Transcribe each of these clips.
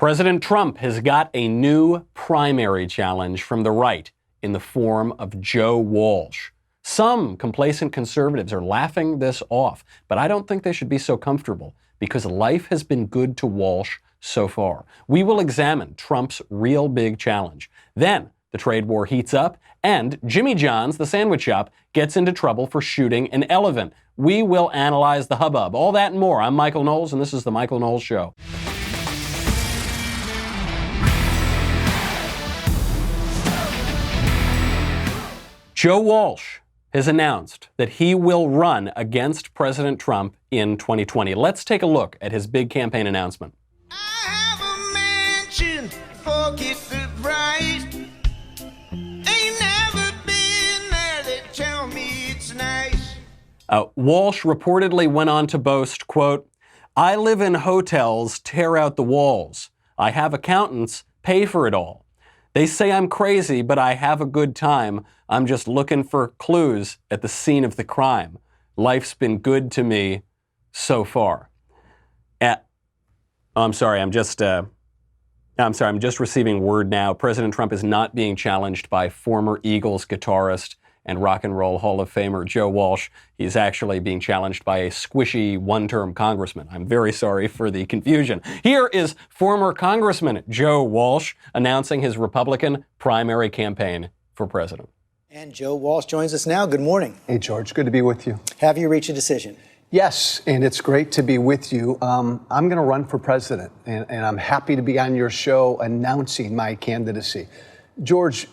President Trump has got a new primary challenge from the right in the form of Joe Walsh. Some complacent conservatives are laughing this off, but I don't think they should be so comfortable because life has been good to Walsh so far. We will examine Trump's real big challenge. Then the trade war heats up and Jimmy John's, the sandwich shop, gets into trouble for shooting an elephant. We will analyze the hubbub. All that and more. I'm Michael Knowles, and this is The Michael Knowles Show. Joe Walsh has announced that he will run against President Trump in 2020. Let's take a look at his big campaign announcement. I have a mansion, forget the price. Ain't never been there, they tell me it's nice. Walsh reportedly went on to boast, quote, "I live in hotels, tear out the walls. I have accountants, pay for it all. They say I'm crazy, but I have a good time. I'm just looking for clues at the scene of the crime. Life's been good to me so far." I'm just receiving word now. President Trump is not being challenged by former Eagles guitarist and rock and roll Hall of Famer Joe Walsh. He's actually being challenged by a squishy one-term congressman. I'm very sorry for the confusion. Here is former Congressman Joe Walsh announcing his Republican primary campaign for president. And Joe Walsh joins us now. Good morning. Hey, George. Good to be with you. Have you reached a decision? Yes, and it's great to be with you. I'm going to run for president, and I'm happy to be on your show announcing my candidacy. George,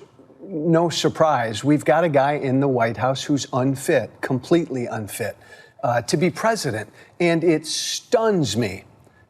no surprise, we've got a guy in the White House who's unfit, completely unfit, to be president. And it stuns me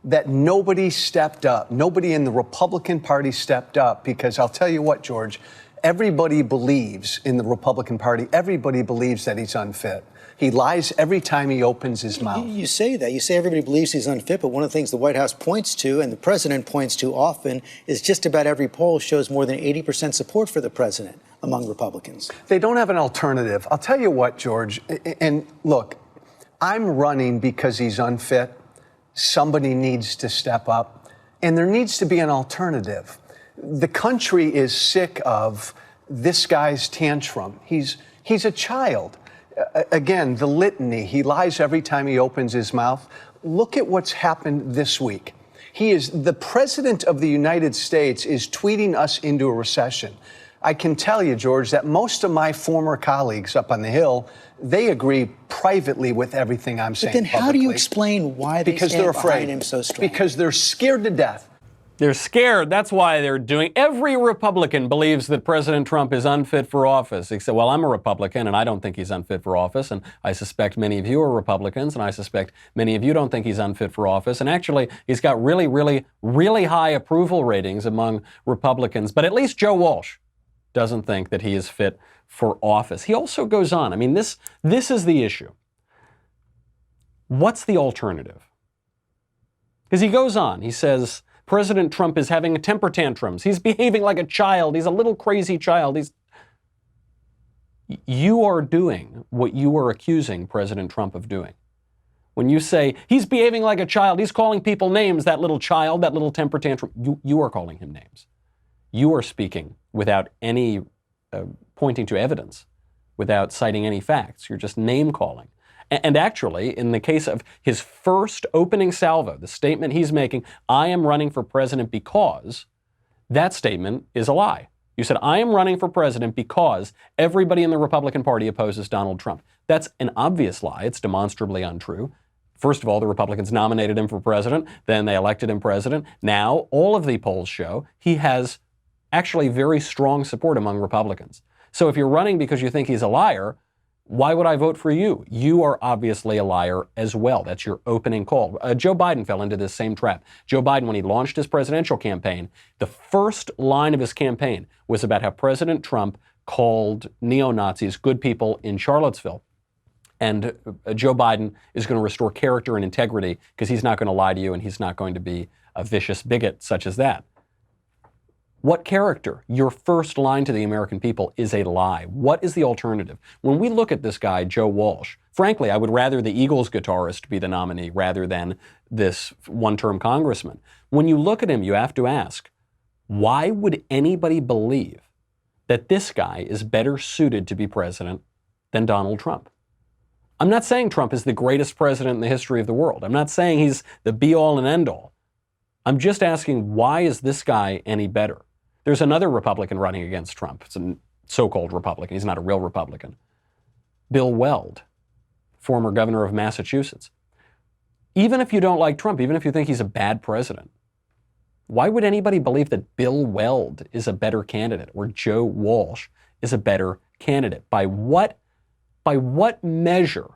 that nobody stepped up. Nobody in the Republican Party stepped up, because I'll tell you what, George, everybody believes in the Republican Party. Everybody believes that he's unfit. He lies every time he opens his mouth. You say that. You say everybody believes he's unfit, but one of the things the White House points to, and the president points to often, is just about every poll shows more than 80% support for the president among Republicans. They don't have an alternative. I'll tell you what, George, and look, I'm running because he's unfit. Somebody needs to step up, and there needs to be an alternative. The country is sick of this guy's tantrum. He's a child. Again, the litany, he lies every time he opens his mouth. Look at what's happened this week. The president of the United States is tweeting us into a recession. I can tell you, George, that most of my former colleagues up on the Hill, they agree privately with everything I'm saying. But then publicly. how do you explain why they stand behind him so strong? Because they're scared to death. They're scared. That's why they're doing. Every Republican believes that President Trump is unfit for office. Except, well, I'm a Republican and I don't think he's unfit for office. And I suspect many of you are Republicans and I suspect many of you don't think he's unfit for office. And actually, he's got really, really, really high approval ratings among Republicans. But at least Joe Walsh doesn't think that he is fit for office. He also goes on. I mean, this is the issue. What's the alternative? Because he goes on. He says, President Trump is having temper tantrums. He's behaving like a child. He's a little crazy child. You are doing what you are accusing President Trump of doing. When you say, he's behaving like a child, he's calling people names, that little child, that little temper tantrum, you are calling him names. You are speaking without any pointing to evidence, without citing any facts. You're just name calling. And actually, in the case of his first opening salvo, the statement he's making, I am running for president because, that statement is a lie. You said, I am running for president because everybody in the Republican Party opposes Donald Trump. That's an obvious lie. It's demonstrably untrue. First of all, the Republicans nominated him for president. Then they elected him president. Now, all of the polls show he has actually very strong support among Republicans. So if you're running because you think he's a liar, why would I vote for you? You are obviously a liar as well. That's your opening call. Joe Biden fell into this same trap. Joe Biden, when he launched his presidential campaign, the first line of his campaign was about how President Trump called neo-Nazis good people in Charlottesville. And Joe Biden is going to restore character and integrity because he's not going to lie to you and he's not going to be a vicious bigot such as that. What character? Your first line to the American people is a lie. What is the alternative? When we look at this guy, Joe Walsh, frankly, I would rather the Eagles guitarist be the nominee rather than this one-term congressman. When you look at him, you have to ask, why would anybody believe that this guy is better suited to be president than Donald Trump? I'm not saying Trump is the greatest president in the history of the world. I'm not saying he's the be-all and end-all. I'm just asking, why is this guy any better? There's another Republican running against Trump. It's a so-called Republican. He's not a real Republican. Bill Weld, former governor of Massachusetts. Even if you don't like Trump, even if you think he's a bad president, why would anybody believe that Bill Weld is a better candidate or Joe Walsh is a better candidate? By what measure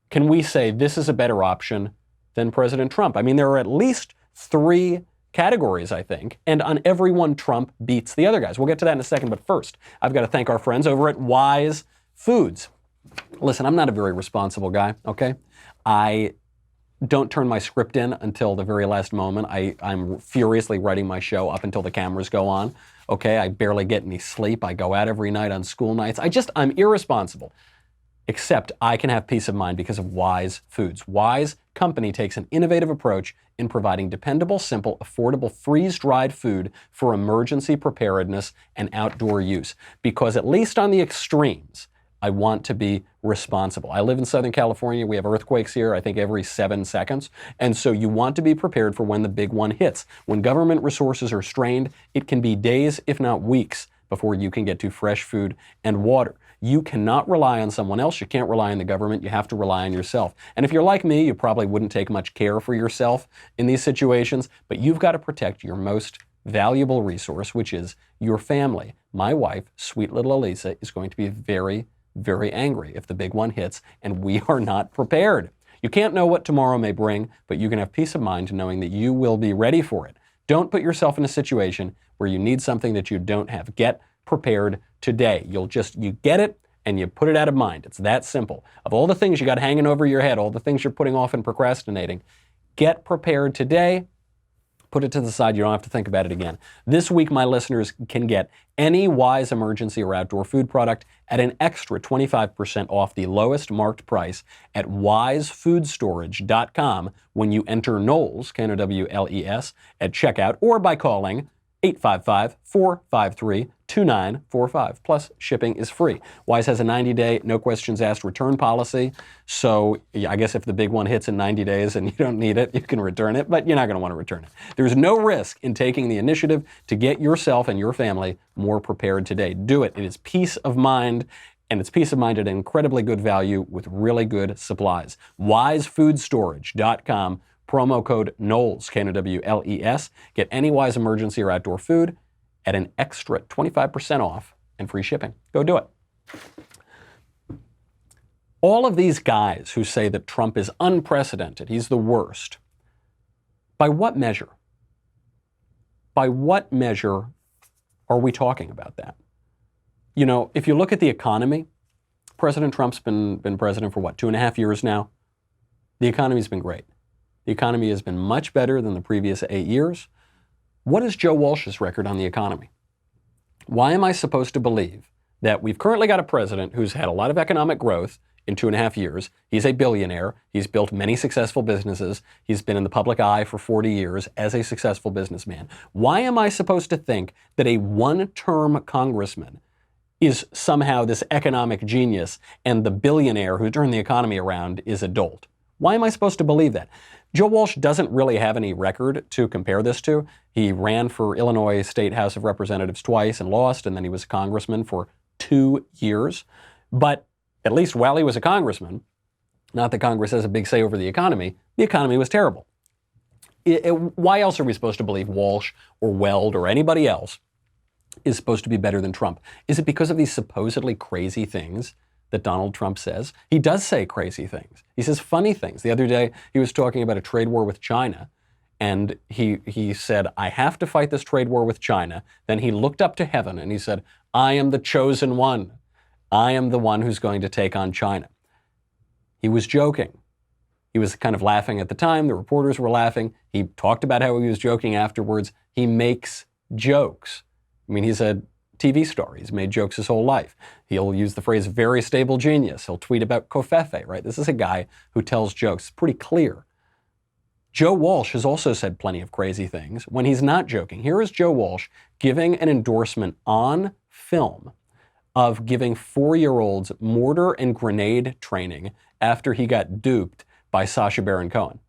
can we say this is a better option than President Trump? I mean, there are at least 3 categories, I think, and on every one, Trump beats the other guys. We'll get to that in a second, but first, I've got to thank our friends over at Wise Foods. Listen, I'm not a very responsible guy, okay? I don't turn my script in until the very last moment. I'm furiously writing my show up until the cameras go on, okay? I barely get any sleep. I go out every night on school nights. I'm irresponsible. Except I can have peace of mind because of Wise Foods. Wise Company takes an innovative approach in providing dependable, simple, affordable, freeze-dried food for emergency preparedness and outdoor use. Because at least on the extremes, I want to be responsible. I live in Southern California. We have earthquakes here, I think, every 7 seconds. And so you want to be prepared for when the big one hits. When government resources are strained, it can be days, if not weeks, before you can get to fresh food and water. You cannot rely on someone else. You can't rely on the government. You have to rely on yourself. And if you're like me, you probably wouldn't take much care for yourself in these situations, but you've got to protect your most valuable resource, which is your family. My wife, sweet little Elisa, is going to be very, very angry if the big one hits and we are not prepared. You can't know what tomorrow may bring, but you can have peace of mind knowing that you will be ready for it. Don't put yourself in a situation where you need something that you don't have. Get prepared today. You get it and you put it out of mind. It's that simple. Of all the things you got hanging over your head, all the things you're putting off and procrastinating, get prepared today. Put it to the side. You don't have to think about it again. This week, my listeners can get any Wise emergency or outdoor food product at an extra 25% off the lowest marked price at wisefoodstorage.com when you enter Knowles, Knowles, at checkout or by calling 855-453-2945. Plus, shipping is free. Wise has a 90-day, no questions asked return policy. So I guess if the big one hits in 90 days and you don't need it, you can return it, but you're not going to want to return it. There's no risk in taking the initiative to get yourself and your family more prepared today. Do it. It is peace of mind, and it's peace of mind at an incredibly good value with really good supplies. WiseFoodStorage.com. Promo code Knowles, Knowles. Get any Wise emergency or outdoor food at an extra 25% off and free shipping. Go do it. All of these guys who say that Trump is unprecedented, he's the worst, by what measure? By what measure are we talking about that? You know, if you look at the economy, President Trump's been president for 2.5 years now? The economy's been great. The economy has been much better than the previous 8 years. What is Joe Walsh's record on the economy? Why am I supposed to believe that we've currently got a president who's had a lot of economic growth in 2.5 years? He's a billionaire. He's built many successful businesses. He's been in the public eye for 40 years as a successful businessman. Why am I supposed to think that a one-term congressman is somehow this economic genius and the billionaire who turned the economy around is a dolt? Why am I supposed to believe that? Joe Walsh doesn't really have any record to compare this to. He ran for Illinois State House of Representatives twice and lost, and then he was a congressman for 2 years. But at least while he was a congressman, not that Congress has a big say over the economy was terrible. Why else are we supposed to believe Walsh or Weld or anybody else is supposed to be better than Trump? Is it because of these supposedly crazy things that Donald Trump says? He does say crazy things. He says funny things. The other day, he was talking about a trade war with China, and he said, I have to fight this trade war with China. Then he looked up to heaven and he said, I am the chosen one. I am the one who's going to take on China. He was joking. He was kind of laughing at the time. The reporters were laughing. He talked about how he was joking afterwards. He makes jokes. I mean, he's a TV star. He's made jokes his whole life. He'll use the phrase very stable genius. He'll tweet about covfefe, right? This is a guy who tells jokes. It's pretty clear. Joe Walsh has also said plenty of crazy things when he's not joking. Here is Joe Walsh giving an endorsement on film of giving 4-year-olds mortar and grenade training after he got duped by Sacha Baron Cohen.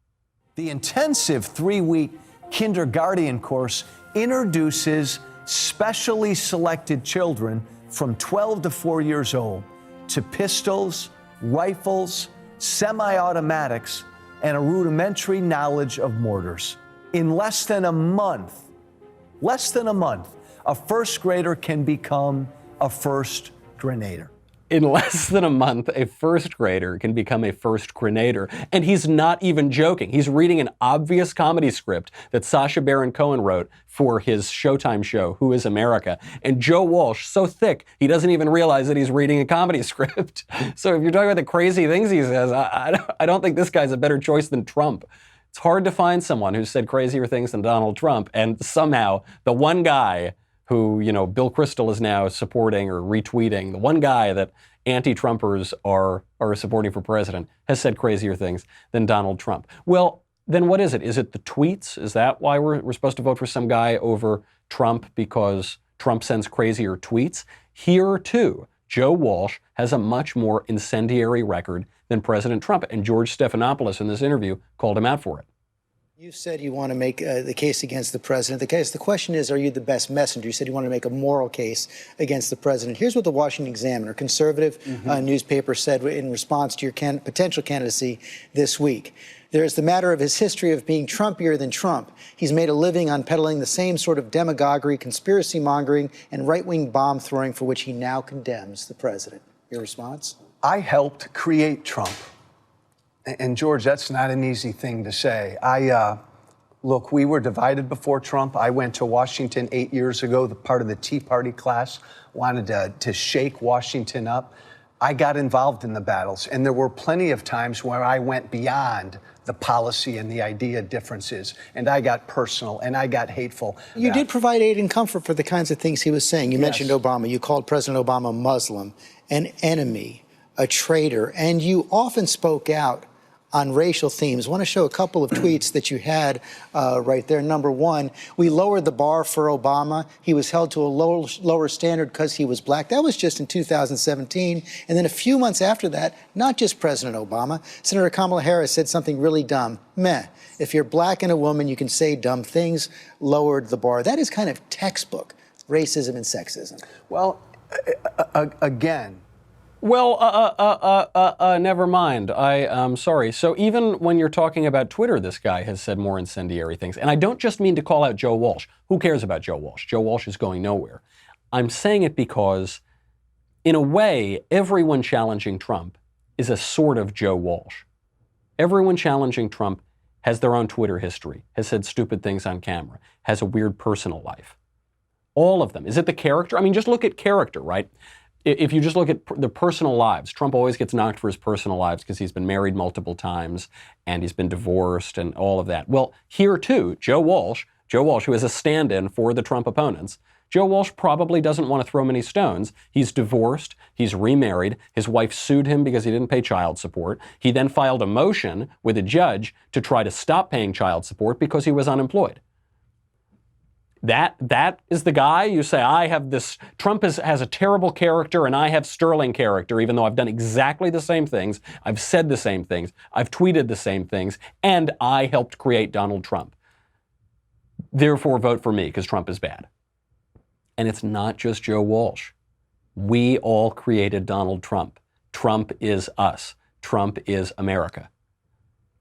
The intensive 3-week kindergarten course introduces specially selected children from 12 to 4 years old to pistols, rifles, semi-automatics, and a rudimentary knowledge of mortars. In less than a month, a first grader can become a first grenader. In less than a month, a first grader can become a first grenader. And he's not even joking. He's reading an obvious comedy script that Sacha Baron Cohen wrote for his Showtime show, Who is America? And Joe Walsh, so thick, he doesn't even realize that he's reading a comedy script. So if you're talking about the crazy things he says, I don't think this guy's a better choice than Trump. It's hard to find someone who's said crazier things than Donald Trump. And somehow, the one guy who, Bill Kristol is now supporting or retweeting, the one guy that anti-Trumpers are supporting for president, has said crazier things than Donald Trump. Well, then what is it? Is it the tweets? Is that why we're supposed to vote for some guy over Trump because Trump sends crazier tweets? Here, too, Joe Walsh has a much more incendiary record than President Trump, and George Stephanopoulos in this interview called him out for it. You said you want to make the case against the president. The question is, are you the best messenger? You said you want to make a moral case against the president. Here's what the Washington Examiner, conservative newspaper, said in response to your potential candidacy this week. There's the matter of his history of being Trumpier than Trump. He's made a living on peddling the same sort of demagoguery, conspiracy mongering, and right-wing bomb throwing for which he now condemns the president. Your response? I helped create Trump. And George, that's not an easy thing to say. Look, we were divided before Trump. I went to Washington 8 years ago, the part of the Tea Party class, wanted to shake Washington up. I got involved in the battles, and there were plenty of times where I went beyond the policy and the idea differences, and I got personal, and I got hateful. You did provide aid and comfort for the kinds of things he was saying. You mentioned Obama. You called President Obama Muslim, an enemy, a traitor, and you often spoke out on racial themes. I want to show a couple of tweets that you had right there. Number one, we lowered the bar for Obama. He was held to a lower standard because he was black. That was just in 2017. And then a few months after that, not just President Obama, Senator Kamala Harris said something really dumb. Meh. If you're black and a woman, you can say dumb things. Lowered the bar. That is kind of textbook racism and sexism. Well, again, Well, never mind. I'm sorry. So even when you're talking about Twitter, this guy has said more incendiary things. And I don't just mean to call out Joe Walsh. Who cares about Joe Walsh? Joe Walsh is going nowhere. I'm saying it because, in a way, everyone challenging Trump is a sort of Joe Walsh. Everyone challenging Trump has their own Twitter history, has said stupid things on camera, has a weird personal life. All of them. Is it the character? I mean, just look at character, right? If you just look at the personal lives, Trump always gets knocked for his personal lives because he's been married multiple times and he's been divorced and all of that. Well, here too, Joe Walsh, who is a stand-in for the Trump opponents, Joe Walsh probably doesn't want to throw many stones. He's divorced. He's remarried. His wife sued him because he didn't pay child support. He then filed a motion with a judge to try to stop paying child support because he was unemployed. That is the guy you say, I have this, Trump has a terrible character and I have sterling character, even though I've done exactly the same things, I've said the same things, I've tweeted the same things, and I helped create Donald Trump. Therefore, vote for me because Trump is bad. And it's not just Joe Walsh. We all created Donald Trump. Trump is us. Trump is America.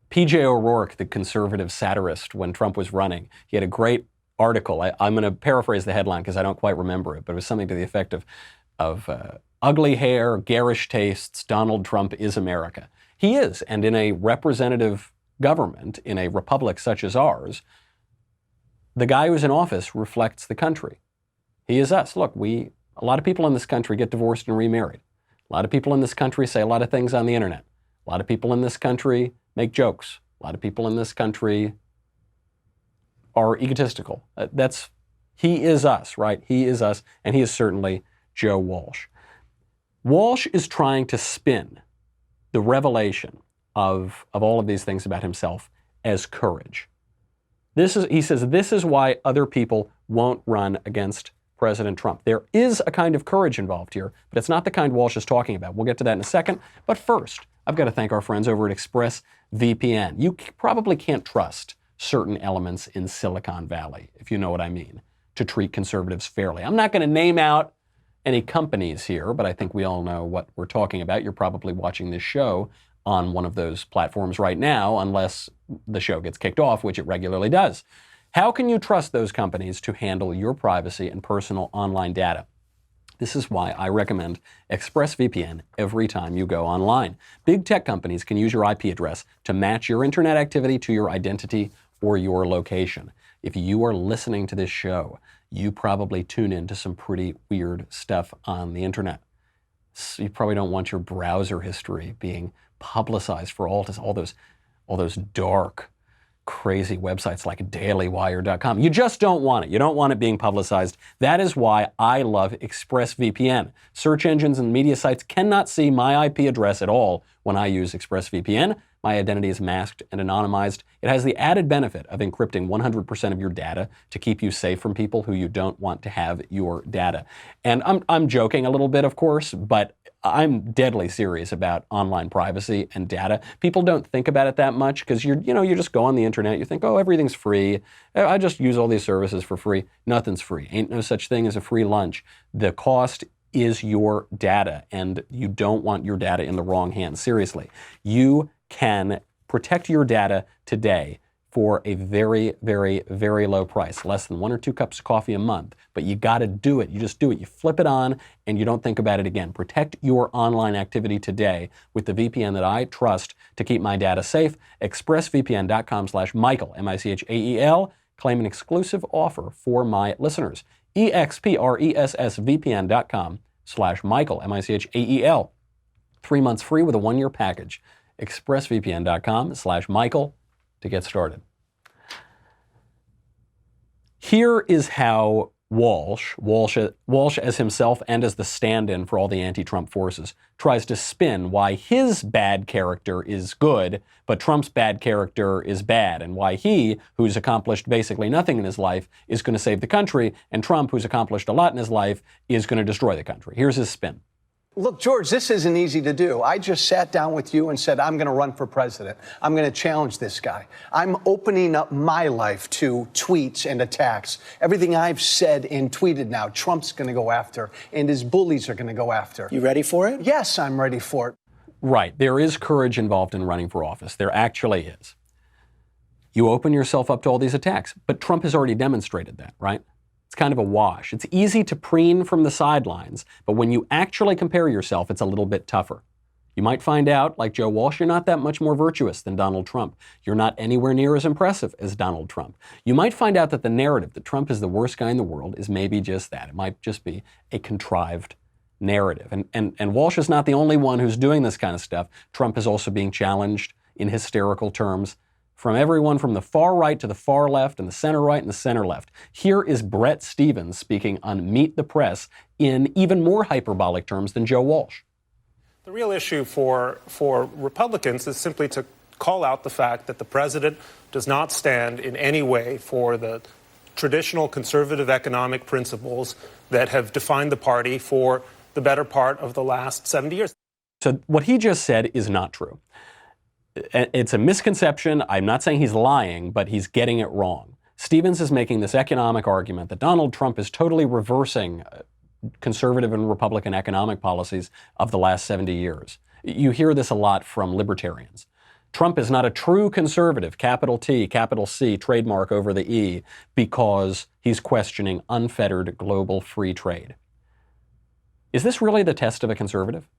P.J. O'Rourke, the conservative satirist, when Trump was running, he had a great article. I'm going to paraphrase the headline because I don't quite remember it, but it was something to the effect of ugly hair, garish tastes, Donald Trump is America. He is, and in a representative government, in a republic such as ours, the guy who's in office reflects the country. He is us. Look, a lot of people in this country get divorced and remarried. A lot of people in this country say a lot of things on the internet. A lot of people in this country make jokes. A lot of people in this country are egotistical. That's He is us, right? He is us, and he is certainly Joe Walsh. Walsh is trying to spin the revelation of all of these things about himself as courage. He says this is why other people won't run against President Trump. There is a kind of courage involved here, but it's not the kind Walsh is talking about. We'll get to that in a second. But first, I've got to thank our friends over at ExpressVPN. You probably can't trust certain elements in Silicon Valley, if you know what I mean, to treat conservatives fairly. I'm not going to name out any companies here, but I think we all know what we're talking about. You're probably watching this show on one of those platforms right now, unless the show gets kicked off, which it regularly does. How can you trust those companies to handle your privacy and personal online data? This is why I recommend ExpressVPN every time you go online. Big tech companies can use your IP address to match your internet activity to your identity or your location. If you are listening to this show, you probably tune into some pretty weird stuff on the internet. So you probably don't want your browser history being publicized for all those dark, crazy websites like dailywire.com. You just don't want it. You don't want it being publicized. That is why I love ExpressVPN. Search engines and media sites cannot see my IP address at all when I use ExpressVPN. My identity is masked and anonymized. It has the added benefit of encrypting 100% of your data to keep you safe from people who you don't want to have your data. And I'm joking a little bit, of course, but I'm deadly serious about online privacy and data. People don't think about it that much because you just go on the internet, you think, oh, everything's free. I just use all these services for free. Nothing's free. Ain't no such thing as a free lunch. The cost is your data, and you don't want your data in the wrong hands. Seriously, you can protect your data today for a very, very, very low price, less than 1 or 2 cups of coffee a month. But you got to do it. You just do it. You flip it on and you don't think about it again. Protect your online activity today with the VPN that I trust to keep my data safe. ExpressVPN.com/Michael, M-I-C-H-A-E-L. Claim an exclusive offer for my listeners. ExpressVPN.com/Michael, M-I-C-H-A-E-L. 3 months free with a 1-year package. ExpressVPN.com/Michael to get started. Here is how Walsh as himself and as the stand-in for all the anti-Trump forces, tries to spin why his bad character is good, but Trump's bad character is bad, and why he, who's accomplished basically nothing in his life, is going to save the country, and Trump, who's accomplished a lot in his life, is going to destroy the country. Here's his spin. Look, George, this isn't easy to do. I just sat down with you and said, I'm going to run for president. I'm going to challenge this guy. I'm opening up my life to tweets and attacks. Everything I've said and tweeted now, Trump's going to go after, and his bullies are going to go after. You ready for it? Yes, I'm ready for it. Right. There is courage involved in running for office. There actually is. You open yourself up to all these attacks. But Trump has already demonstrated that, right? It's kind of a wash. It's easy to preen from the sidelines, but when you actually compare yourself, it's a little bit tougher. You might find out, like Joe Walsh, you're not that much more virtuous than Donald Trump. You're not anywhere near as impressive as Donald Trump. You might find out that the narrative that Trump is the worst guy in the world is maybe just that. It might just be a contrived narrative. And Walsh is not the only one who's doing this kind of stuff. Trump is also being challenged in hysterical terms from everyone from the far right to the far left and the center right and the center left. Here is Bret Stephens speaking on Meet the Press in even more hyperbolic terms than Joe Walsh. The real issue for Republicans is simply to call out the fact that the president does not stand in any way for the traditional conservative economic principles that have defined the party for the better part of the last 70 years. So what he just said is not true. It's a misconception. I'm not saying he's lying, but he's getting it wrong. Stephens is making this economic argument that Donald Trump is totally reversing conservative and Republican economic policies of the last 70 years. You hear this a lot from libertarians. Trump is not a true conservative, capital T, capital C, trademark over the E, because he's questioning unfettered global free trade. Is this really the test of a conservative?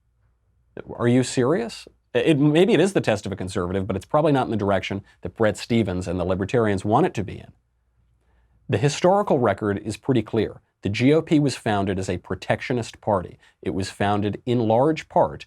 Are you serious? Maybe it is the test of a conservative, but it's probably not in the direction that Bret Stephens and the libertarians want it to be in. The historical record is pretty clear. The GOP was founded as a protectionist party. It was founded in large part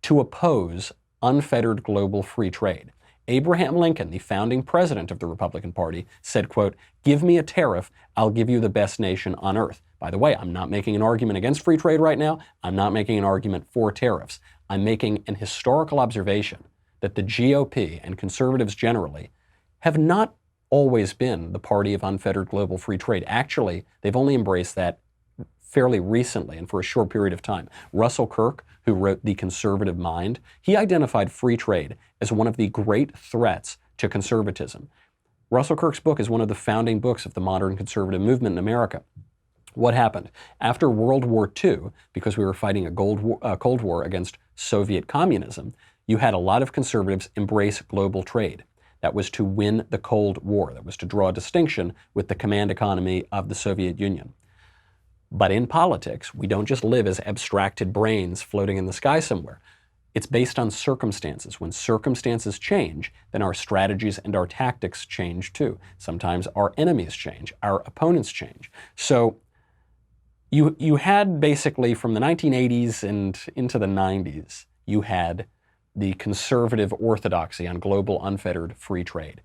to oppose unfettered global free trade. Abraham Lincoln, the founding president of the Republican Party, said, quote, "Give me a tariff, I'll give you the best nation on earth." By the way, I'm not making an argument against free trade right now. I'm not making an argument for tariffs. I'm making an historical observation that the GOP and conservatives generally have not always been the party of unfettered global free trade. Actually, they've only embraced that fairly recently and for a short period of time. Russell Kirk, who wrote The Conservative Mind, he identified free trade as one of the great threats to conservatism. Russell Kirk's book is one of the founding books of the modern conservative movement in America. What happened? After World War II, because we were fighting a Cold War against Soviet communism, you had a lot of conservatives embrace global trade. That was to win the Cold War. That was to draw a distinction with the command economy of the Soviet Union. But in politics, we don't just live as abstracted brains floating in the sky somewhere. It's based on circumstances. When circumstances change, then our strategies and our tactics change too. Sometimes our enemies change, our opponents change. So you had basically from the 1980s and into the 90s, you had the conservative orthodoxy on global unfettered free trade.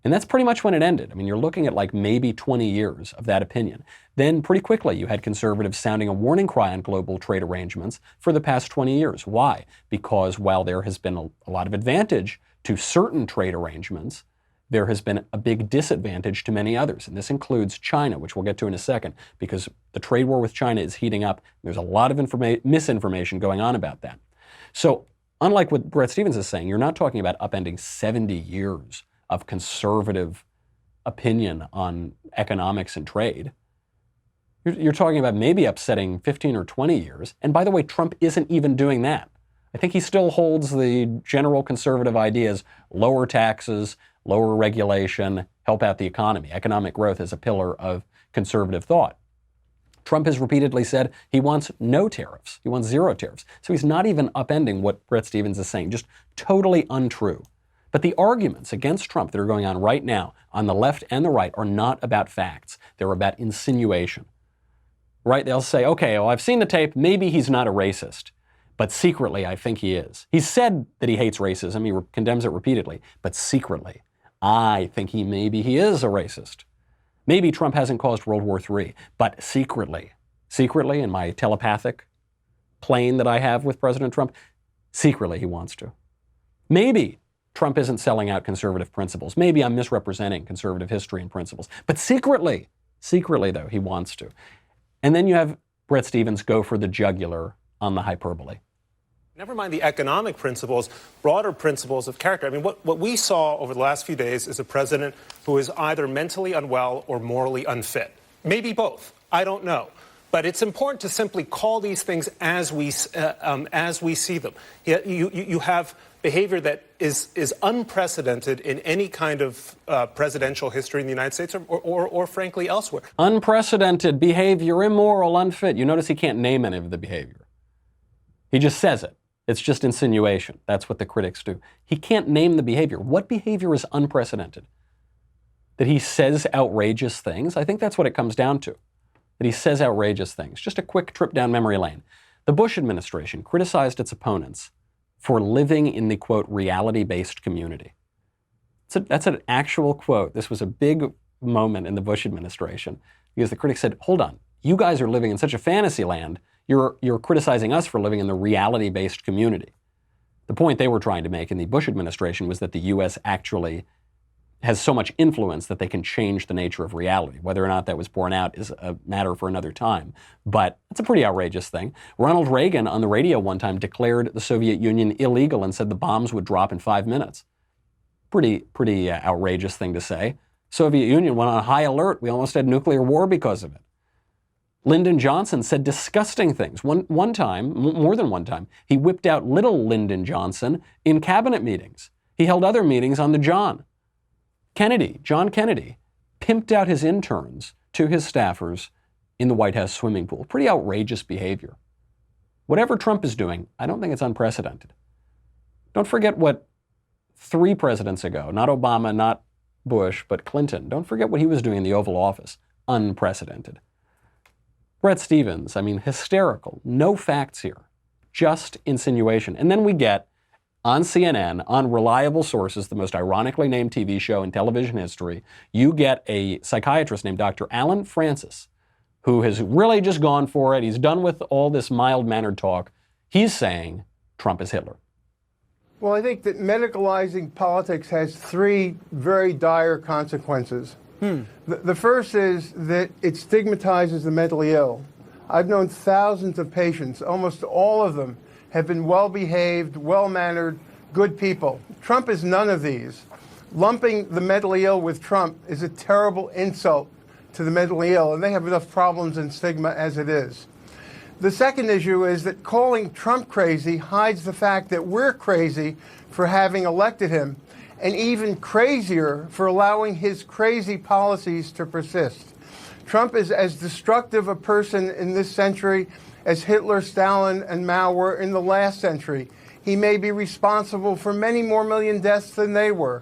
And that's pretty much when it ended. I mean, you're looking at like maybe 20 years of that opinion. Then pretty quickly you had conservatives sounding a warning cry on global trade arrangements for the past 20 years. Why? Because while there has been a lot of advantage to certain trade arrangements, there has been a big disadvantage to many others. And this includes China, which we'll get to in a second, because the trade war with China is heating up. There's a lot of misinformation going on about that. So unlike what Bret Stephens is saying, you're not talking about upending 70 years of conservative opinion on economics and trade. You're talking about maybe upsetting 15 or 20 years. And by the way, Trump isn't even doing that. I think he still holds the general conservative ideas, lower taxes, lower regulation, help out the economy. Economic growth is a pillar of conservative thought. Trump has repeatedly said he wants no tariffs. He wants zero tariffs. So he's not even upending what Bret Stephens is saying, just totally untrue. But the arguments against Trump that are going on right now on the left and the right are not about facts. They're about insinuation. Right? They'll say, okay, well, I've seen the tape. Maybe he's not a racist. But secretly, I think he is. He's said that he hates racism. He condemns it repeatedly. But secretly, I think maybe he is a racist. Maybe Trump hasn't caused World War III. But secretly in my telepathic plane that I have with President Trump, secretly he wants to. Maybe Trump isn't selling out conservative principles. Maybe I'm misrepresenting conservative history and principles. But secretly though, he wants to. And then you have Bret Stephens go for the jugular on the hyperbole. Never mind the economic principles, broader principles of character. I mean, what we saw over the last few days is a president who is either mentally unwell or morally unfit. Maybe both. I don't know. But it's important to simply call these things as we see them. You have behavior that is unprecedented in any kind of presidential history in the United States or frankly elsewhere. Unprecedented behavior, immoral, unfit. You notice he can't name any of the behavior. He just says it. It's just insinuation. That's what the critics do. He can't name the behavior. What behavior is unprecedented? That he says outrageous things? I think that's what it comes down to. That he says outrageous things. Just a quick trip down memory lane. The Bush administration criticized its opponents for living in the, quote, reality-based community. That's an actual quote. This was a big moment in the Bush administration because the critics said, hold on, you guys are living in such a fantasy land, you're criticizing us for living in the reality-based community. The point they were trying to make in the Bush administration was that the U.S. actually has so much influence that they can change the nature of reality. Whether or not that was borne out is a matter for another time. But it's a pretty outrageous thing. Ronald Reagan on the radio one time declared the Soviet Union illegal and said the bombs would drop in 5 minutes. Pretty outrageous thing to say. Soviet Union went on high alert. We almost had nuclear war because of it. Lyndon Johnson said disgusting things. One time, more than one time, he whipped out little Lyndon Johnson in cabinet meetings. He held other meetings on the John Kennedy, pimped out his interns to his staffers in the White House swimming pool. Pretty outrageous behavior. Whatever Trump is doing, I don't think it's unprecedented. Don't forget what 3 presidents ago, not Obama, not Bush, but Clinton, don't forget what he was doing in the Oval Office. Unprecedented. Bret Stephens, hysterical. No facts here. Just insinuation. And then we get on CNN, on reliable sources, the most ironically named TV show in television history, you get a psychiatrist named Dr. Alan Francis, who has really just gone for it. He's done with all this mild-mannered talk. He's saying Trump is Hitler. Well, I think that medicalizing politics has three very dire consequences. The first is that it stigmatizes the mentally ill. I've known thousands of patients. Almost all of them have been well-behaved, well-mannered, good people. Trump is none of these. Lumping the mentally ill with Trump is a terrible insult to the mentally ill, and they have enough problems and stigma as it is. The second issue is that calling Trump crazy hides the fact that we're crazy for having elected him, and even crazier for allowing his crazy policies to persist. Trump is as destructive a person in this century as Hitler, Stalin, and Mao were in the last century. He may be responsible for many more million deaths than they were.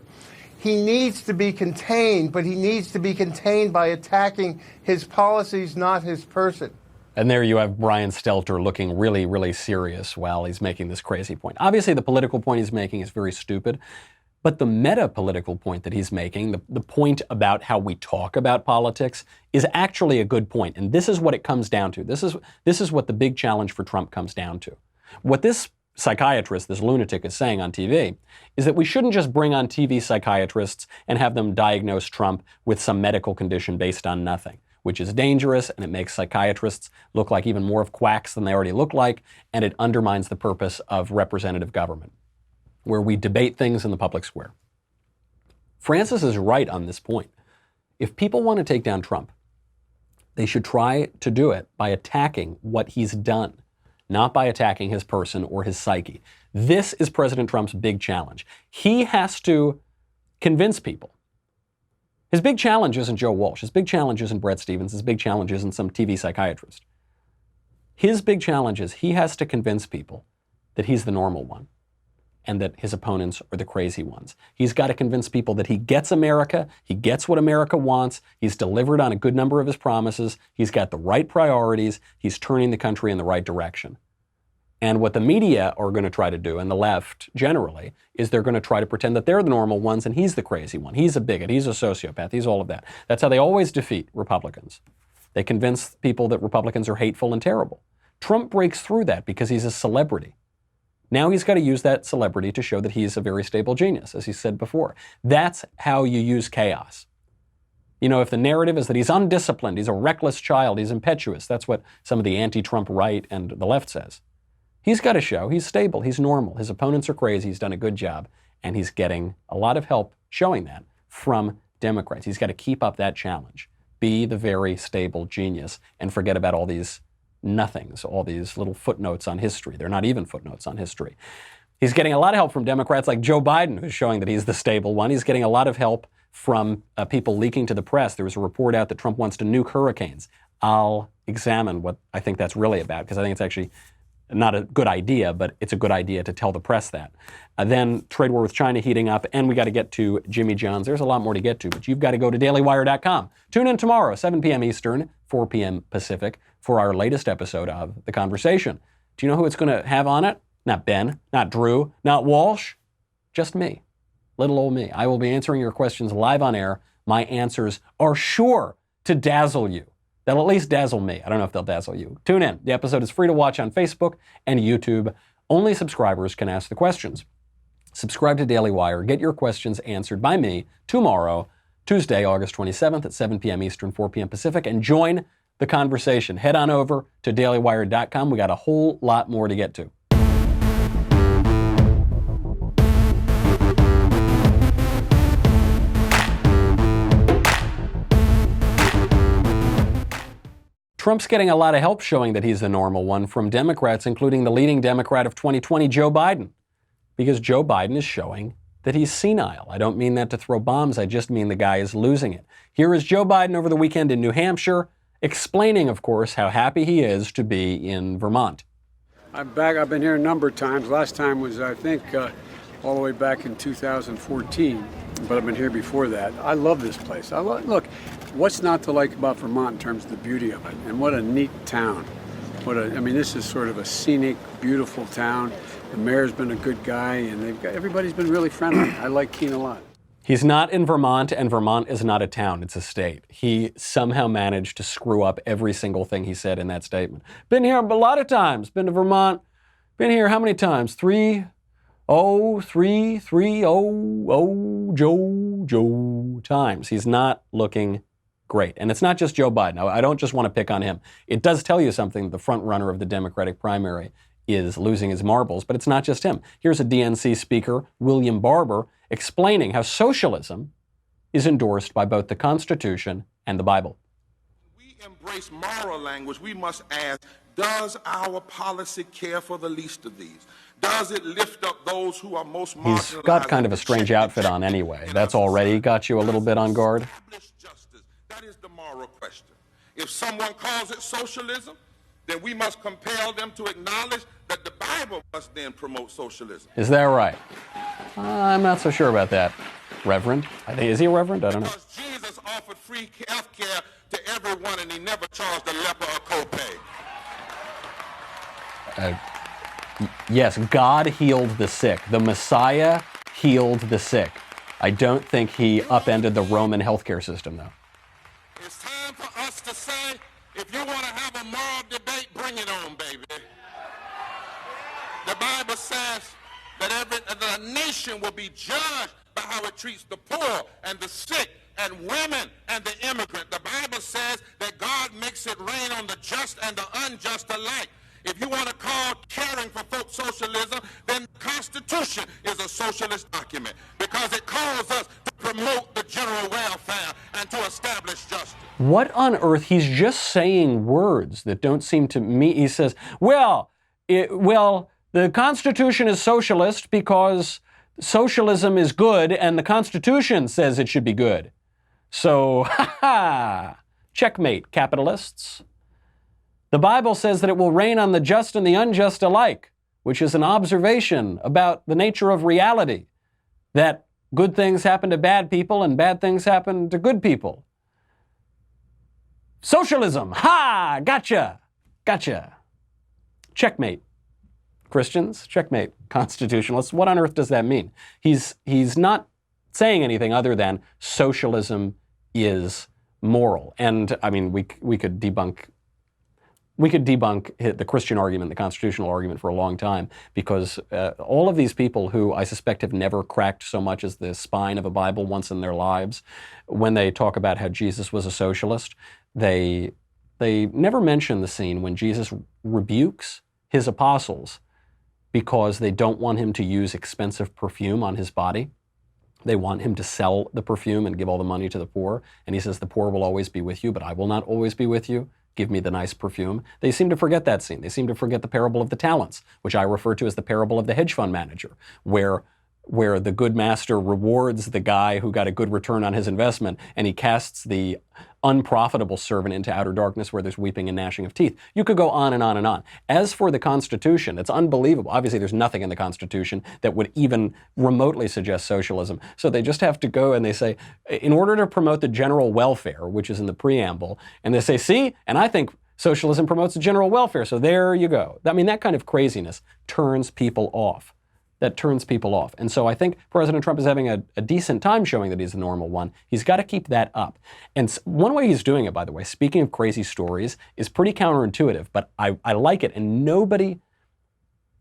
He needs to be contained, but he needs to be contained by attacking his policies, not his person. And there you have Brian Stelter looking really, really serious while he's making this crazy point. Obviously, the political point he's making is very stupid, but the meta-political point that he's making, the point about how we talk about politics, is actually a good point. And this is what it comes down to. This is what the big challenge for Trump comes down to. What this psychiatrist, this lunatic, is saying on TV is that we shouldn't just bring on TV psychiatrists and have them diagnose Trump with some medical condition based on nothing, which is dangerous, and it makes psychiatrists look like even more of quacks than they already look like, and it undermines the purpose of representative government, where we debate things in the public square. Francis is right on this point. If people want to take down Trump, they should try to do it by attacking what he's done, not by attacking his person or his psyche. This is President Trump's big challenge. He has to convince people. His big challenge isn't Joe Walsh. His big challenge isn't Bret Stephens. His big challenge isn't some TV psychiatrist. His big challenge is he has to convince people that he's the normal one and that his opponents are the crazy ones. He's got to convince people that he gets America, he gets what America wants, he's delivered on a good number of his promises, he's got the right priorities, he's turning the country in the right direction. And what the media are going to try to do, and the left generally, is they're going to try to pretend that they're the normal ones and he's the crazy one. He's a bigot, he's a sociopath, he's all of that. That's how they always defeat Republicans. They convince people that Republicans are hateful and terrible. Trump breaks through that because he's a celebrity. Now he's got to use that celebrity to show that he's a very stable genius, as he said before. That's how you use chaos. You know, if the narrative is that he's undisciplined, he's a reckless child, he's impetuous, that's what some of the anti-Trump right and the left says. He's got to show he's stable, he's normal, his opponents are crazy, he's done a good job, and he's getting a lot of help showing that from Democrats. He's got to keep up that challenge. Be the very stable genius and forget about all these nothings, all these little footnotes on history. They're not even footnotes on history. He's getting a lot of help from Democrats like Joe Biden, who's showing that he's the stable one. He's getting a lot of help from people leaking to the press. There was a report out that Trump wants to nuke hurricanes. I'll examine what I think that's really about, because I think it's actually not a good idea, but it's a good idea to tell the press that. Then trade war with China heating up, and we got to get to Jimmy John's. There's a lot more to get to, but you've got to go to dailywire.com. Tune in tomorrow, 7 p.m. Eastern, 4 p.m. Pacific, for our latest episode of The Conversation. Do you know who it's going to have on it? Not Ben, not Drew, not Walsh, just me, little old me. I will be answering your questions live on air. My answers are sure to dazzle you. They'll at least dazzle me. I don't know if they'll dazzle you. Tune in. The episode is free to watch on Facebook and YouTube. Only subscribers can ask the questions. Subscribe to Daily Wire. Get your questions answered by me tomorrow, Tuesday, August 27th at 7 p.m. Eastern, 4 p.m. Pacific, and join the conversation. Head on over to dailywire.com. We got a whole lot more to get to. Trump's getting a lot of help showing that he's the normal one from Democrats, including the leading Democrat of 2020, Joe Biden, because Joe Biden is showing that he's senile. I don't mean that to throw bombs. I just mean the guy is losing it. Here is Joe Biden over the weekend in New Hampshire, explaining, of course, how happy he is to be in Vermont. I'm back. I've been here a number of times. Last time was, I think, all the way back in 2014, but I've been here before that. I love this place. Look, what's not to like about Vermont in terms of the beauty of it? And what a neat town. I mean, this is sort of a scenic, beautiful town. The mayor's been a good guy, and everybody's been really friendly. I like Keene a lot. He's not in Vermont, and Vermont is not a town, it's a state. He somehow managed to screw up every single thing he said in that statement. Been here a lot of times, been to Vermont, been here how many times? 3 Joe times. He's not looking great. And it's not just Joe Biden. I don't just want to pick on him. It does tell you something, the front runner of the Democratic primary is losing his marbles, but it's not just him. Here's a DNC speaker, William Barber, explaining how socialism is endorsed by both the Constitution and the Bible. We embrace moral language. We must ask, does our policy care for the least of these? Does it lift up those who are most marginalized? He's got kind of a strange outfit on anyway. That's already got you a little bit on guard. Justice. That is the moral question. If someone calls it socialism, then we must compel them to acknowledge that the Bible must then promote socialism. Is that right? I'm not so sure about that, Reverend. Is he a reverend? I don't know. Because Jesus offered free health care to everyone, and he never charged a leper a copay. Yes, God healed the sick. The Messiah healed the sick. I don't think he upended the Roman healthcare system, though. It's time for us to say, if you want to have a moral debate, bring it on, baby. The Bible says that the nation will be judged by how it treats the poor and the sick and women and the immigrant. The Bible says that God makes it rain on the just and the unjust alike. If you want to call caring for folks socialism, then the Constitution is a socialist document because it calls us to promote the general welfare and to establish justice. What on earth? He's just saying words that don't seem to me. He says, well, the Constitution is socialist because socialism is good and the Constitution says it should be good. So, checkmate, capitalists. The Bible says that it will rain on the just and the unjust alike, which is an observation about the nature of reality, that good things happen to bad people and bad things happen to good people. Socialism, ha, gotcha. Checkmate. Christians, checkmate. Constitutionalists, what on earth does that mean? He's not saying anything other than socialism is moral. And I mean, we could debunk the Christian argument, the constitutional argument for a long time, because all of these people who I suspect have never cracked so much as the spine of a Bible once in their lives, when they talk about how Jesus was a socialist, they never mention the scene when Jesus rebukes his apostles because they don't want him to use expensive perfume on his body. They want him to sell the perfume and give all the money to the poor. And he says, the poor will always be with you, but I will not always be with you. Give me the nice perfume. They seem to forget that scene. They seem to forget the parable of the talents, which I refer to as the parable of the hedge fund manager, where the good master rewards the guy who got a good return on his investment, and he casts the unprofitable servant into outer darkness where there's weeping and gnashing of teeth. You could go on and on and on. As for the Constitution, it's unbelievable. Obviously, there's nothing in the Constitution that would even remotely suggest socialism. So they just have to go and they say, in order to promote the general welfare, which is in the preamble, and they say, see, and I think socialism promotes the general welfare, so there you go. I mean, that kind of craziness turns people off. And so I think President Trump is having a decent time showing that he's a normal one. He's got to keep that up. And one way he's doing it, by the way, speaking of crazy stories, is pretty counterintuitive, but I like it, and nobody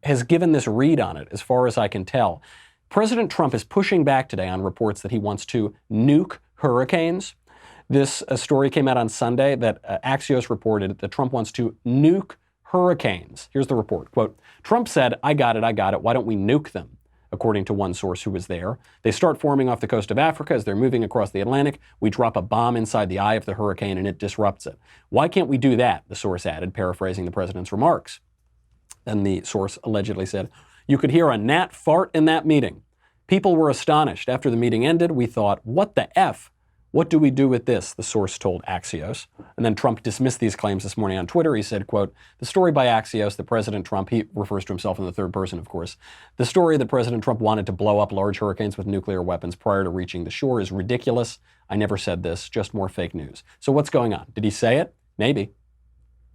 has given this read on it, as far as I can tell. President Trump is pushing back today on reports that he wants to nuke hurricanes. This story came out on Sunday that Axios reported that Trump wants to nuke hurricanes. Here's the report. Quote, Trump said, I got it. Why don't we nuke them? According to one source who was there. They start forming off the coast of Africa as they're moving across the Atlantic. We drop a bomb inside the eye of the hurricane and it disrupts it. Why can't we do that? The source added, paraphrasing the president's remarks. Then the source allegedly said, you could hear a gnat fart in that meeting. People were astonished. After the meeting ended, we thought, what the F? What do we do with this? The source told Axios. And then Trump dismissed these claims this morning on Twitter. He said, quote, the story by Axios that President Trump, he refers to himself in the third person, of course, the story that President Trump wanted to blow up large hurricanes with nuclear weapons prior to reaching the shore is ridiculous. I never said this, just more fake news. So what's going on? Did he say it? Maybe.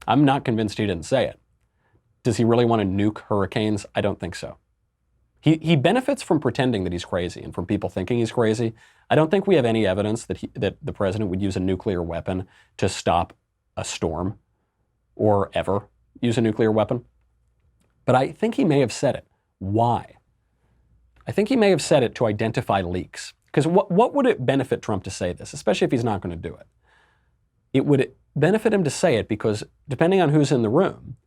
I'm not convinced he didn't say it. Does he really want to nuke hurricanes? I don't think so. He benefits from pretending that he's crazy and from people thinking he's crazy. I don't think we have any evidence that the president would use a nuclear weapon to stop a storm or ever use a nuclear weapon. But I think he may have said it. Why? I think he may have said it to identify leaks. Because what would it benefit Trump to say this, especially if he's not going to do it? It would benefit him to say it because depending on who's in the room,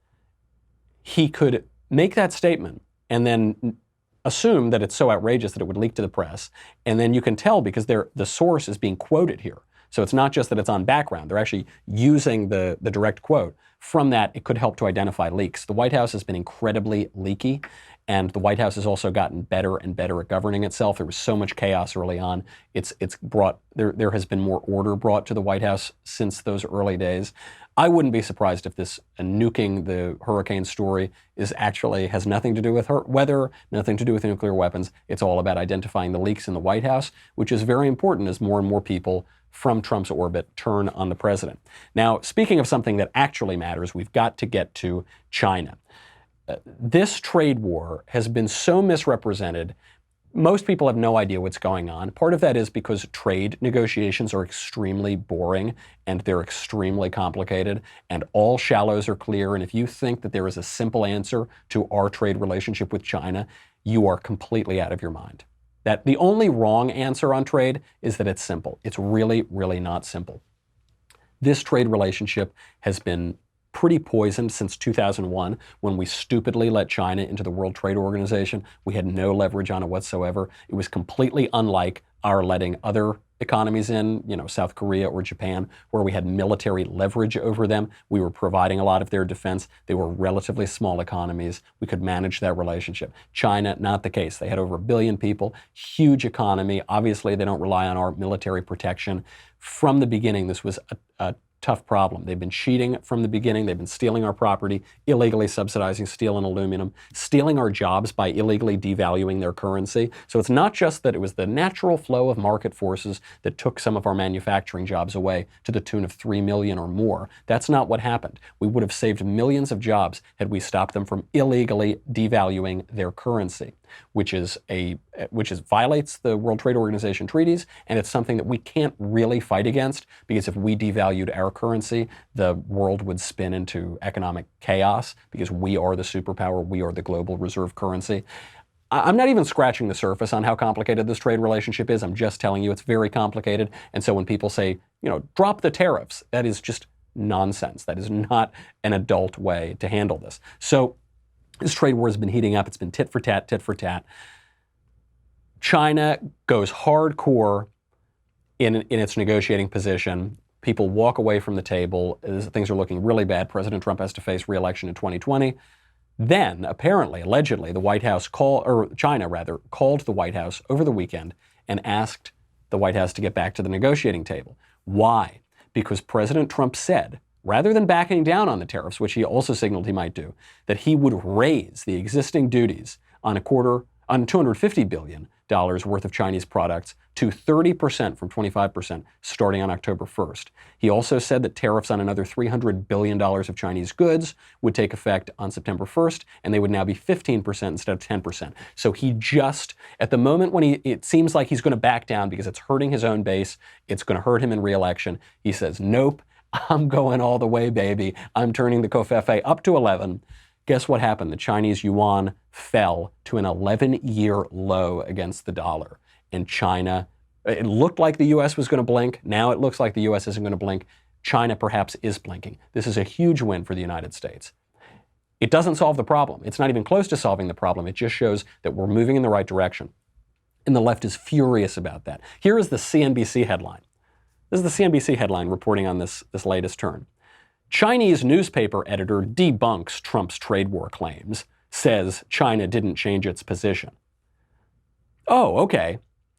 he could make that statement and then assume that it's so outrageous that it would leak to the press. And then you can tell because the source is being quoted here. So it's not just that it's on background. They're actually using the direct quote. From that, it could help to identify leaks. The White House has been incredibly leaky, and the White House has also gotten better and better at governing itself. There was so much chaos early on. There has been more order brought to the White House since those early days. I wouldn't be surprised if this nuking the hurricane story has nothing to do with weather, nothing to do with nuclear weapons. It's all about identifying the leaks in the White House, which is very important as more and more people from Trump's orbit turn on the president. Now, speaking of something that actually matters, we've got to get to China. This trade war has been so misrepresented. Most people have no idea what's going on. Part of that is because trade negotiations are extremely boring and they're extremely complicated and all shallows are clear. And if you think that there is a simple answer to our trade relationship with China, you are completely out of your mind. That the only wrong answer on trade is that it's simple. It's really, really not simple. This trade relationship has been pretty poisoned since 2001 when we stupidly let China into the World Trade Organization. We had no leverage on it whatsoever. It was completely unlike our letting other economies in, South Korea or Japan, where we had military leverage over them. We were providing a lot of their defense. They were relatively small economies. We could manage that relationship. China, not the case. They had over 1 billion people, huge economy. Obviously, they don't rely on our military protection. From the beginning, this was a tough problem. They've been cheating from the beginning. They've been stealing our property, illegally subsidizing steel and aluminum, stealing our jobs by illegally devaluing their currency. So it's not just that it was the natural flow of market forces that took some of our manufacturing jobs away to the tune of 3 million or more. That's not what happened. We would have saved millions of jobs had we stopped them from illegally devaluing their currency, which violates the World Trade Organization treaties, and it's something that we can't really fight against because if we devalued our currency, the world would spin into economic chaos because we are the superpower, we are the global reserve currency. I'm not even scratching the surface on how complicated this trade relationship is. I'm just telling you it's very complicated. And so when people say, drop the tariffs, that is just nonsense. That is not an adult way to handle this. So this trade war has been heating up. It's been tit for tat, tit for tat. China goes hardcore in its negotiating position. People walk away from the table. Things are looking really bad. President Trump has to face re-election in 2020. Then, apparently, allegedly, China called the White House over the weekend and asked the White House to get back to the negotiating table. Why? Because President Trump said, rather than backing down on the tariffs, which he also signaled he might do, that he would raise the existing duties on $250 billion worth of Chinese products to 30% from 25% starting on October 1st. He also said that tariffs on another $300 billion of Chinese goods would take effect on September 1st, and they would now be 15% instead of 10%. So he just, at the moment when it seems like he's going to back down because it's hurting his own base, it's going to hurt him in re-election, he says, nope, I'm going all the way, baby. I'm turning the Covfefe up to 11. Guess what happened? The Chinese yuan fell to an 11-year low against the dollar. And China, it looked like the U.S. was going to blink. Now it looks like the U.S. isn't going to blink. China perhaps is blinking. This is a huge win for the United States. It doesn't solve the problem. It's not even close to solving the problem. It just shows that we're moving in the right direction. And the left is furious about that. Here is the CNBC headline. This is the CNBC headline reporting on this latest turn. Chinese newspaper editor debunks Trump's trade war claims, says China didn't change its position. Oh, okay.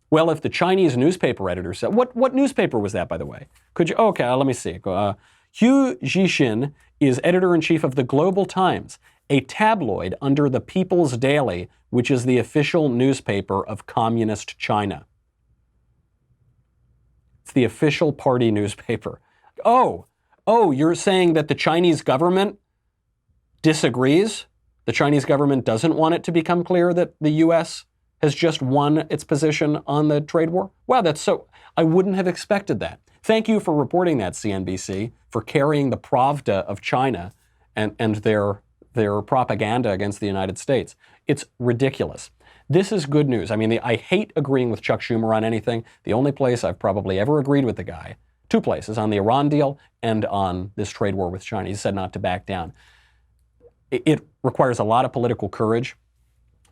Well, if the Chinese newspaper editor said, what newspaper was that, by the way? Could you, okay, let me see. Hu Zhixin is editor-in-chief of the Global Times, a tabloid under the People's Daily, which is the official newspaper of Communist China. It's the official party newspaper. Oh, you're saying that the Chinese government disagrees? The Chinese government doesn't want it to become clear that the U.S. has just won its position on the trade war? Wow, that's so... I wouldn't have expected that. Thank you for reporting that, CNBC, for carrying the Pravda of China and their propaganda against the United States. It's ridiculous. This is good news. I mean, I hate agreeing with Chuck Schumer on anything. The only place I've probably ever agreed with the guy, two places, on the Iran deal and on this trade war with China. He said not to back down. It requires a lot of political courage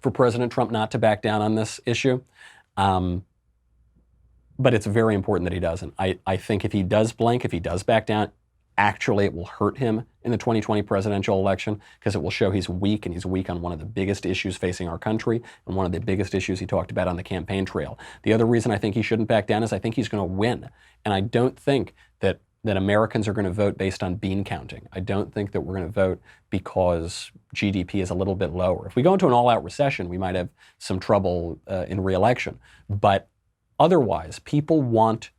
for President Trump not to back down on this issue. But it's very important that he doesn't. I think if he does blink, if he does back down, actually it will hurt him in the 2020 presidential election because it will show he's weak, and he's weak on one of the biggest issues facing our country and one of the biggest issues he talked about on the campaign trail. The other reason I think he shouldn't back down is I think he's going to win. And I don't think that Americans are going to vote based on bean counting. I don't think that we're going to vote because GDP is a little bit lower. If we go into an all-out recession, we might have some trouble in re-election. But otherwise, people want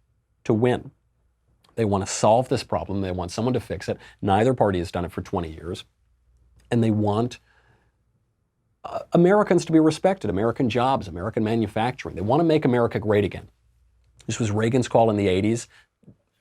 to win. They want to solve this problem. They want someone to fix it. Neither party has done it for 20 years. And they want Americans to be respected, American jobs, American manufacturing. They want to make America great again. This was Reagan's call in the 80s,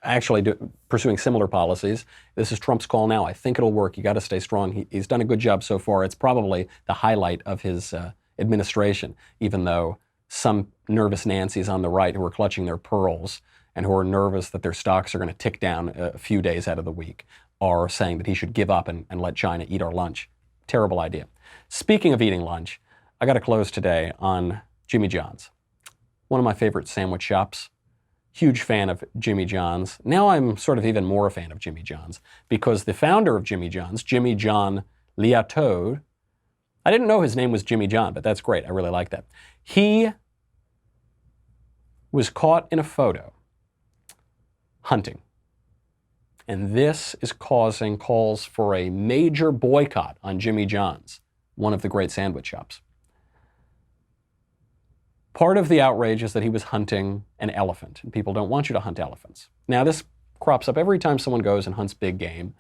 actually pursuing similar policies. This is Trump's call now. I think it'll work. You got to stay strong. He's done a good job so far. It's probably the highlight of his administration, even though some nervous Nancys on the right who are clutching their pearls and who are nervous that their stocks are going to tick down a few days out of the week are saying that he should give up and let China eat our lunch. Terrible idea. Speaking of eating lunch, I got to close today on Jimmy John's, one of my favorite sandwich shops. Huge fan of Jimmy John's. Now I'm sort of even more a fan of Jimmy John's because the founder of Jimmy John's, Jimmy John Liautaud, I didn't know his name was Jimmy John, but that's great. I really like that. He was caught in a photo hunting. And this is causing calls for a major boycott on Jimmy John's, one of the great sandwich shops. Part of the outrage is that he was hunting an elephant, and people don't want you to hunt elephants. Now, this crops up every time someone goes and hunts big game.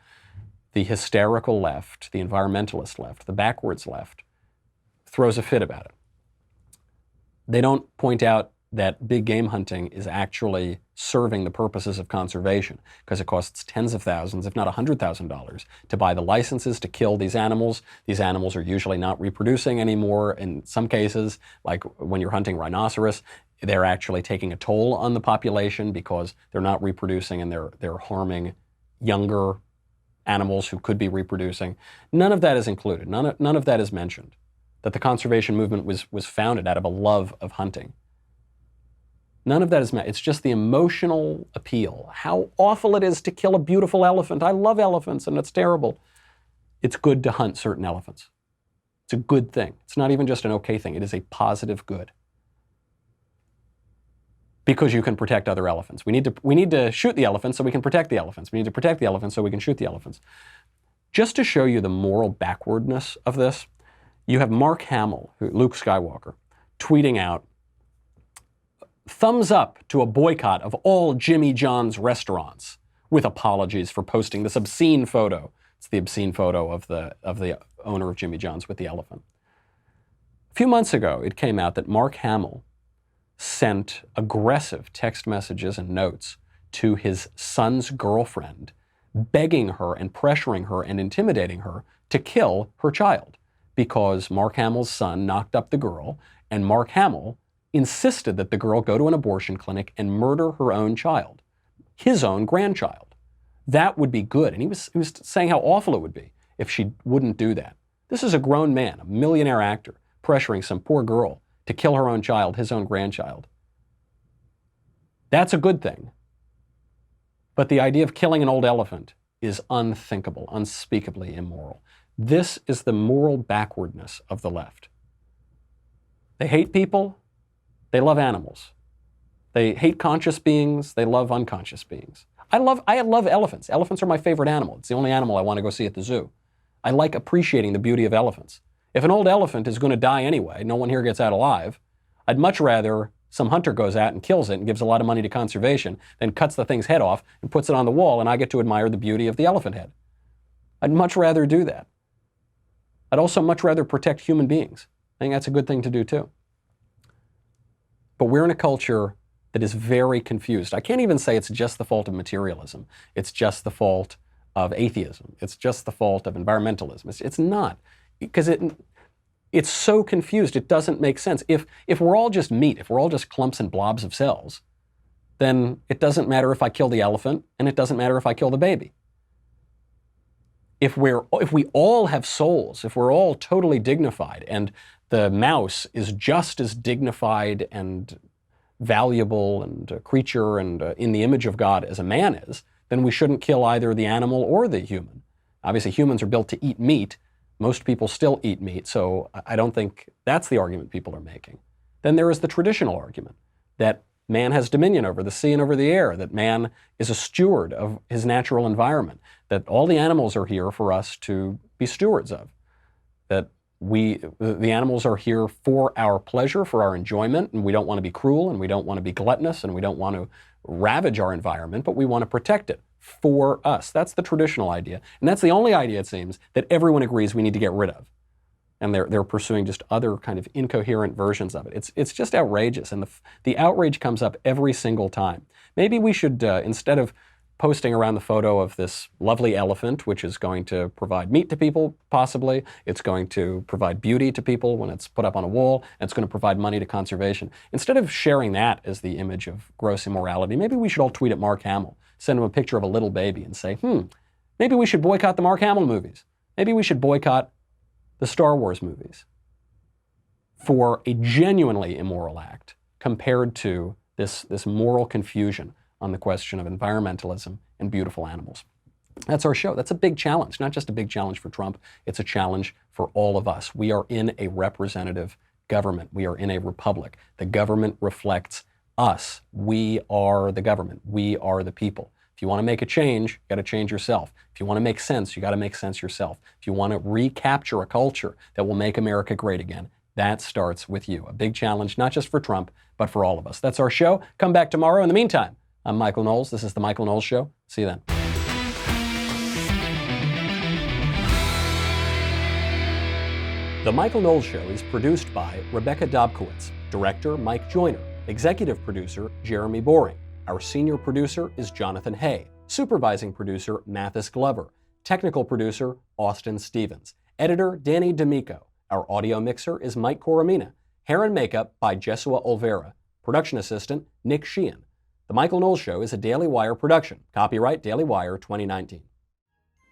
The hysterical left, the environmentalist left, the backwards left throws a fit about it. They don't point out that big game hunting is actually serving the purposes of conservation because it costs tens of thousands, if not $100,000, to buy the licenses to kill these animals. These animals are usually not reproducing anymore. In some cases, like when you're hunting rhinoceros, they're actually taking a toll on the population because they're not reproducing and they're harming younger animals who could be reproducing. None of that is included. None of that is mentioned. That the conservation movement was founded out of a love of hunting. None of that is met. It's just the emotional appeal. How awful it is to kill a beautiful elephant. I love elephants and it's terrible. It's good to hunt certain elephants. It's a good thing. It's not even just an okay thing. It is a positive good. Because you can protect other elephants. We need to shoot the elephants so we can protect the elephants. We need to protect the elephants so we can shoot the elephants. Just to show you the moral backwardness of this, you have Mark Hamill, Luke Skywalker, tweeting out, thumbs up to a boycott of all Jimmy John's restaurants, with apologies for posting this obscene photo. It's the obscene photo of the owner of Jimmy John's with the elephant. A few months ago, it came out that Mark Hamill sent aggressive text messages and notes to his son's girlfriend, begging her and pressuring her and intimidating her to kill her child because Mark Hamill's son knocked up the girl, and Mark Hamill insisted that the girl go to an abortion clinic and murder her own child, his own grandchild. That would be good. And he was saying how awful it would be if she wouldn't do that. This is a grown man, a millionaire actor, pressuring some poor girl to kill her own child, his own grandchild. That's a good thing. But the idea of killing an old elephant is unthinkable, unspeakably immoral. This is the moral backwardness of the left. They hate people. They love animals. They hate conscious beings. They love unconscious beings. I love elephants. Elephants are my favorite animal. It's the only animal I want to go see at the zoo. I like appreciating the beauty of elephants. If an old elephant is going to die anyway, no one here gets out alive, I'd much rather some hunter goes out and kills it and gives a lot of money to conservation, then cuts the thing's head off and puts it on the wall, and I get to admire the beauty of the elephant head. I'd much rather do that. I'd also much rather protect human beings. I think that's a good thing to do too. But we're in a culture that is very confused. I can't even say it's just the fault of materialism. It's just the fault of atheism. It's just the fault of environmentalism. It's not, because it's so confused. It doesn't make sense. If we're all just meat, if we're all just clumps and blobs of cells, then it doesn't matter if I kill the elephant, and it doesn't matter if I kill the baby. If we all have souls, if we're all totally dignified, and the mouse is just as dignified and valuable and a creature and in the image of God as a man is, then we shouldn't kill either the animal or the human. Obviously, humans are built to eat meat. Most people still eat meat, so I don't think that's the argument people are making. Then there is the traditional argument that man has dominion over the sea and over the air, that man is a steward of his natural environment, that all the animals are here for us to be stewards of, that the animals are here for our pleasure, for our enjoyment, and we don't want to be cruel, and we don't want to be gluttonous, and we don't want to ravage our environment, but we want to protect it for us. That's the traditional idea. And that's the only idea, it seems, that everyone agrees we need to get rid of. And they're pursuing just other kind of incoherent versions of it. It's just outrageous, and the outrage comes up every single time. Maybe we should, instead of posting around the photo of this lovely elephant, which is going to provide meat to people, possibly, it's going to provide beauty to people when it's put up on a wall, and it's going to provide money to conservation. Instead of sharing that as the image of gross immorality, maybe we should all tweet at Mark Hamill, send him a picture of a little baby and say, maybe we should boycott the Mark Hamill movies. Maybe we should boycott the Star Wars movies for a genuinely immoral act compared to this moral confusion on the question of environmentalism and beautiful animals. That's our show. That's a big challenge, not just a big challenge for Trump. It's a challenge for all of us. We are in a representative government. We are in a republic. The government reflects us. We are the government. We are the people. If you want to make a change, you got to change yourself. If you want to make sense, you got to make sense yourself. If you want to recapture a culture that will make America great again, that starts with you. A big challenge, not just for Trump, but for all of us. That's our show. Come back tomorrow. In the meantime, I'm Michael Knowles. This is The Michael Knowles Show. See you then. The Michael Knowles Show is produced by Rebecca Dobkowitz, director Mike Joyner, executive producer Jeremy Boring. Our senior producer is Jonathan Hay, supervising producer Mathis Glover, technical producer Austin Stevens, editor Danny D'Amico. Our audio mixer is Mike Coromina. Hair and makeup by Jesua Olvera. Production assistant Nick Sheehan. The Michael Knowles Show is a Daily Wire production. Copyright Daily Wire 2019.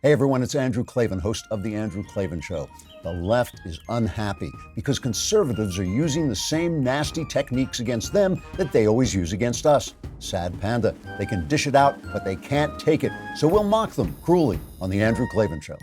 Hey everyone, it's Andrew Klavan, host of The Andrew Klavan Show. The left is unhappy because conservatives are using the same nasty techniques against them that they always use against us. Sad panda. They can dish it out, but they can't take it. So we'll mock them cruelly on The Andrew Klavan Show.